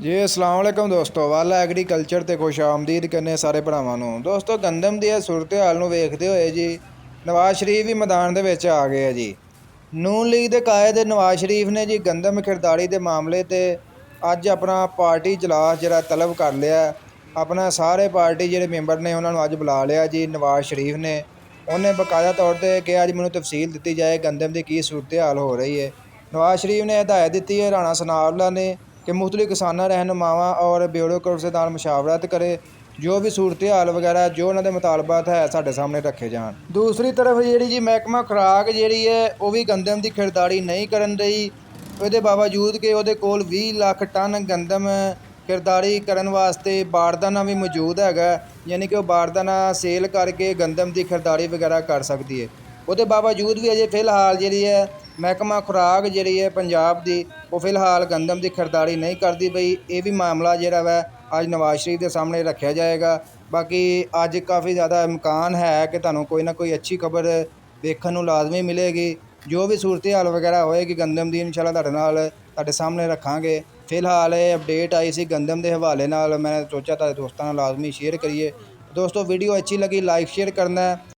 ਜੀ अस्सलाम वालेकुम ਦੋਸਤੋ ਵਾਲਾ ਐਗਰੀਕਲਚਰ ਤੇ ਖੁਸ਼ ਆਮਦੀਦ ਕਰਨੇ ਸਾਰੇ ਭਰਾਵਾਂ ਨੂੰ। ਦੋਸਤੋ ਗੰਦਮ ਦੀ ਸੂਰਤ ਹਾਲ ਨੂੰ ਵੇਖਦੇ ਹੋਏ ਜੀ ਨਵਾਜ਼ ਸ਼ਰੀਫ ਵੀ ਮੈਦਾਨ ਦੇ ਵਿੱਚ ਆ ਗਏ ਆ ਜੀ। ਨੂਨ ਲੀਗ ਦੇ ਕਾਇਦ ਨਵਾਜ਼ ਸ਼ਰੀਫ ਨੇ ਜੀ ਗੰਦਮ ਖਿਰਦਾਰੀ ਦੇ ਮਾਮਲੇ ਤੇ ਅੱਜ ਆਪਣਾ ਪਾਰਟੀ ਇਜਲਾਸ ਜਿਹੜਾ ਤਲਬ ਕਰ ਲਿਆ। ਆਪਣਾ ਸਾਰੇ ਪਾਰਟੀ ਜਿਹੜੇ ਮੈਂਬਰ ਨੇ ਉਹਨਾਂ ਨੂੰ ਅੱਜ ਬੁਲਾ ਲਿਆ ਜੀ। ਨਵਾਜ਼ ਸ਼ਰੀਫ ਨੇ ਉਹਨੇ ਬਕਾਇਦਾ ਤੌਰ ਤੇ ਕਿਹਾ ਅੱਜ ਮੈਨੂੰ ਤਫਸੀਲ ਦਿੱਤੀ ਜਾਏ ਗੰਦਮ ਦੀ ਕੀ ਸੂਰਤ ਹਾਲ ਹੋ ਰਹੀ ਹੈ। ਨਵਾਜ਼ ਸ਼ਰੀਫ ਨੇ ਹਦਾਇਤ ਦਿੱਤੀ ਹੈ ਰਾਣਾ ਸਨਾਉल्ला ਨੇ कि मुख्तलिफ किसाना रहनुमावां और ब्यूरोक्रेट्स ਦੇ ਨਾਲ ਮੁਸ਼ਾਵਰਤ ਕਰੇ ਜੋ ਵੀ ਸੂਰਤ ਹਾਲ ਵਗੈਰਾ ਜੋ ਉਹਨਾਂ ਦੇ ਮੁਤਾਲਬਾਤ ਹੈ ਸਾਡੇ ਸਾਹਮਣੇ ਰੱਖੇ ਜਾਣ। ਦੂਸਰੀ ਤਰਫ ਜਿਹੜੀ ਜੀ ਮਹਿਕਮਾ ਖੁਰਾਕ ਜਿਹੜੀ ਹੈ ਉਹ ਵੀ ਗੰਦਮ ਦੀ ਖਿਰਦਾਰੀ ਨਹੀਂ ਕਰਨ ਰਹੀ। ਉਹਦੇ ਬਾਵਜੂਦ ਕਿ ਉਹਦੇ ਕੋਲ 20 ਲੱਖ ਟਨ ਗੰਦਮ ਖਿਰਦਾਰੀ ਕਰਨ ਵਾਸਤੇ ਬਾਰਦਾਨਾ ਵੀ ਮੌਜੂਦ ਹੈਗਾ, ਯਾਨੀ ਕਿ ਉਹ ਬਾਰਦਾਨਾ ਸੇਲ ਕਰਕੇ ਗੰਦਮ ਦੀ ਖਿਰਦਾਰੀ ਵਗੈਰਾ ਕਰ ਸਕਦੀ ਹੈ। ਉਹਦੇ ਬਾਵਜੂਦ ਵੀ ਅਜੇ ਫਿਲਹਾਲ ਜਿਹੜੀ ਹੈ ਮਹਿਕਮਾ ਖੁਰਾਕ ਜਿਹੜੀ ਹੈ ਪੰਜਾਬ ਦੀ ਉਹ ਫਿਲਹਾਲ ਗੰਦਮ ਦੀ ਖਿਰਦਾਰੀ ਨਹੀਂ ਕਰਦੀ ਪਈ। ਇਹ ਵੀ ਮਾਮਲਾ ਜਿਹੜਾ ਵਾ ਅੱਜ ਨਵਾਜ਼ ਸ਼ਰੀਫ ਦੇ ਸਾਹਮਣੇ ਰੱਖਿਆ ਜਾਏਗਾ। ਬਾਕੀ ਅੱਜ ਕਾਫੀ ਜ਼ਿਆਦਾ ਇਮਕਾਨ ਹੈ ਕਿ ਤੁਹਾਨੂੰ ਕੋਈ ਨਾ ਕੋਈ ਅੱਛੀ ਖਬਰ ਵੇਖਣ ਨੂੰ ਲਾਜ਼ਮੀ ਮਿਲੇਗੀ। ਜੋ ਵੀ ਸੂਰਤ ਹਾਲ ਵਗੈਰਾ ਹੋਏਗੀ ਗੰਦਮ ਦੀ ਇਨਸ਼ਾਅੱਲਾ ਤੁਹਾਡੇ ਸਾਹਮਣੇ ਰੱਖਾਂਗੇ। ਫਿਲਹਾਲ ਇਹ ਅਪਡੇਟ ਆਈ ਸੀ ਗੰਦਮ ਦੇ ਹਵਾਲੇ ਨਾਲ, ਮੈਂ ਸੋਚਿਆ ਤੁਹਾਡੇ ਦੋਸਤਾਂ ਨਾਲ ਲਾਜ਼ਮੀ ਸ਼ੇਅਰ ਕਰੀਏ। ਦੋਸਤੋ ਵੀਡੀਓ ਅੱਛੀ ਲੱਗੀ ਲਾਈਕ ਸ਼ੇਅਰ ਕਰਨਾ।